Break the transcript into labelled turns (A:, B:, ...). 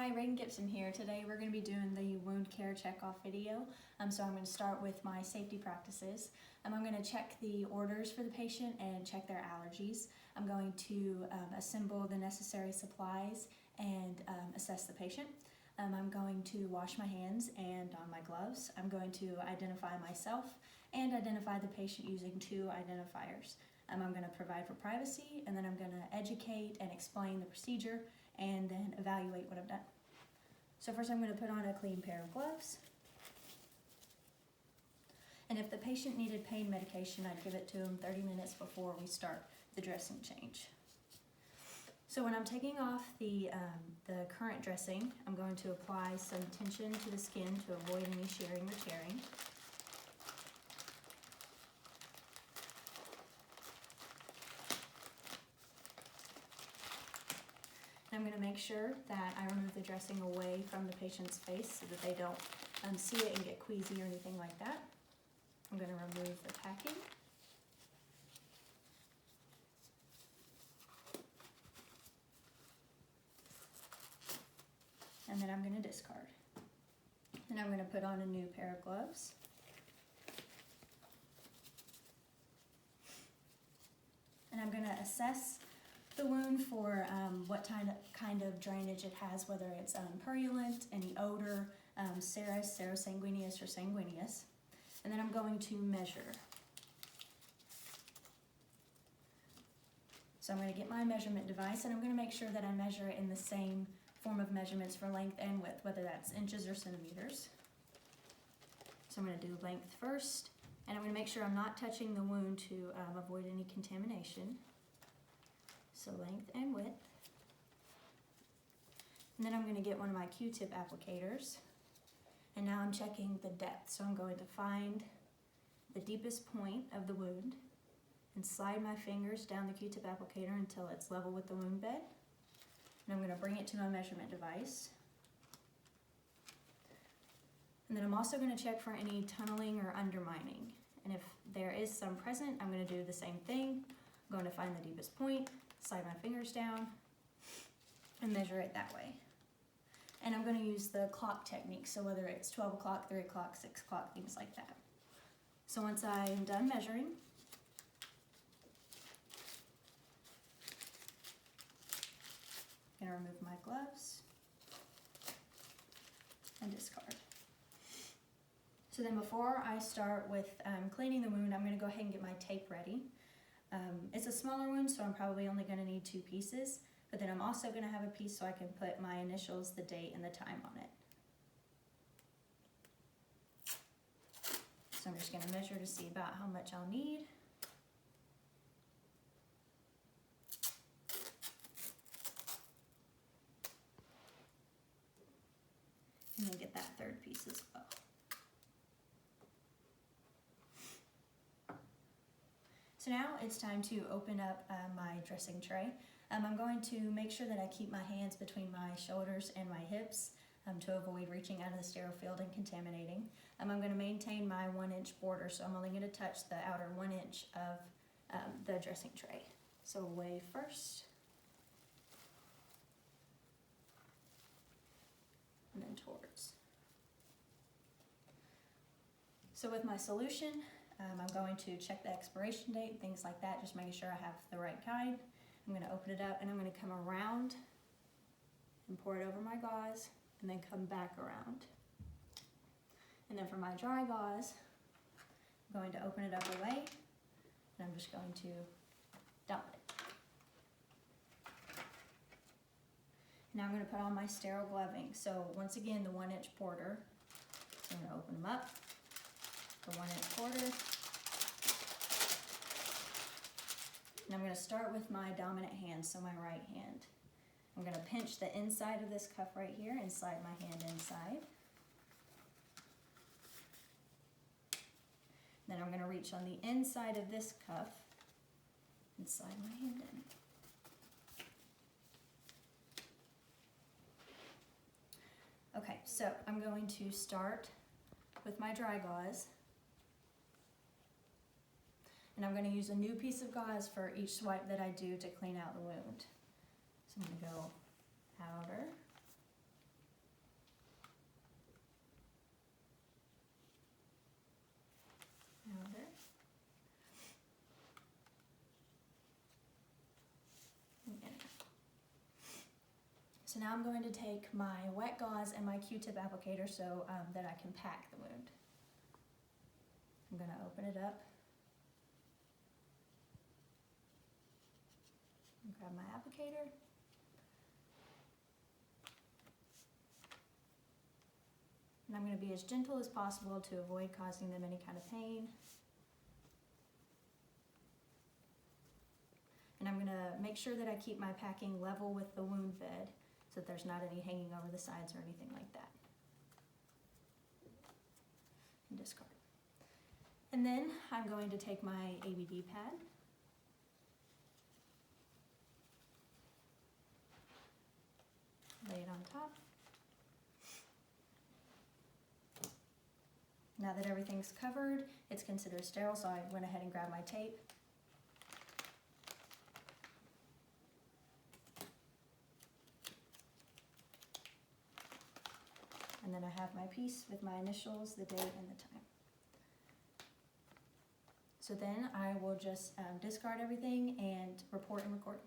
A: Hi, Reagan Gibson here. Today we're going to be doing the wound care checkoff video. So I'm going to start with my safety practices. I'm going to check the orders for the patient and check their allergies. I'm going to assemble the necessary supplies and assess the patient. I'm going to wash my hands and don my gloves. I'm going to identify myself and identify the patient using two identifiers. I'm going to provide for privacy, and then I'm going to educate and explain the procedure and then evaluate what I've done. So first I'm going to put on a clean pair of gloves. And if the patient needed pain medication, I'd give it to them 30 minutes before we start the dressing change. So when I'm taking off the current dressing, I'm going to apply some tension to the skin to avoid any shearing or tearing. I'm going to make sure that I remove the dressing away from the patient's face so that they don't see it and get queasy or anything like that. I'm going to remove the packing. And then I'm going to discard. Then I'm going to put on a new pair of gloves. And I'm going to assess the wound for what kind of drainage it has, whether it's purulent, any odor, serous, serosanguineous, or sanguineous. And then I'm going to measure. So I'm going to get my measurement device, and I'm going to make sure that I measure it in the same form of measurements for length and width, whether that's inches or centimeters. So I'm going to do length first, and I'm going to make sure I'm not touching the wound to avoid any contamination. So length and width. And then I'm going to get one of my Q-tip applicators. And now I'm checking the depth. So I'm going to find the deepest point of the wound and slide my fingers down the Q-tip applicator until it's level with the wound bed. And I'm going to bring it to my measurement device. And then I'm also going to check for any tunneling or undermining. And if there is some present, I'm going to do the same thing. I'm going to find the deepest point, slide my fingers down, and measure it that way. And I'm going to use the clock technique, so whether it's 12 o'clock, 3 o'clock, 6 o'clock, things like that. So once I'm done measuring, I'm going to remove my gloves and discard. So then before I start with cleaning the wound, I'm going to go ahead and get my tape ready. It's a smaller wound, so I'm probably only going to need 2 pieces, but then I'm also going to have a piece so I can put my initials, the date, and the time on it. So I'm just going to measure to see about how much I'll need. And then get that third piece as well. So now it's time to open up my dressing tray. I'm going to make sure that I keep my hands between my shoulders and my hips to avoid reaching out of the sterile field and contaminating. I'm going to maintain my 1-inch border, so I'm only going to touch the outer 1 inch of the dressing tray. So away first, and then towards. So with my solution, I'm going to check the expiration date, things like that, just making sure I have the right kind. I'm going to open it up, and I'm going to come around and pour it over my gauze, and then come back around. And then for my dry gauze, I'm going to open it up away, and I'm just going to dump it. Now I'm going to put on my sterile gloving. So once again, the 1-inch porter. So I'm going to open them up, the 1-inch porter. And I'm going to start with my dominant hand, so my right hand. I'm going to pinch the inside of this cuff right here and slide my hand inside. Then I'm going to reach on the inside of this cuff and slide my hand in. Okay, so I'm going to start with my dry gauze. And I'm going to use a new piece of gauze for each swipe that I do to clean out the wound. So I'm going to go outer, now I'm going to take my wet gauze and my Q-tip applicator so that I can pack the wound. I'm going to open it up. Grab my applicator. And I'm going to be as gentle as possible to avoid causing them any kind of pain. And I'm going to make sure that I keep my packing level with the wound bed so that there's not any hanging over the sides or anything like that. And discard. And then I'm going to take my ABD pad. Lay it on top. Now that everything's covered, it's considered sterile, so I went ahead and grabbed my tape. And then I have my piece with my initials, the date, and the time. So then I will just discard everything and report and record.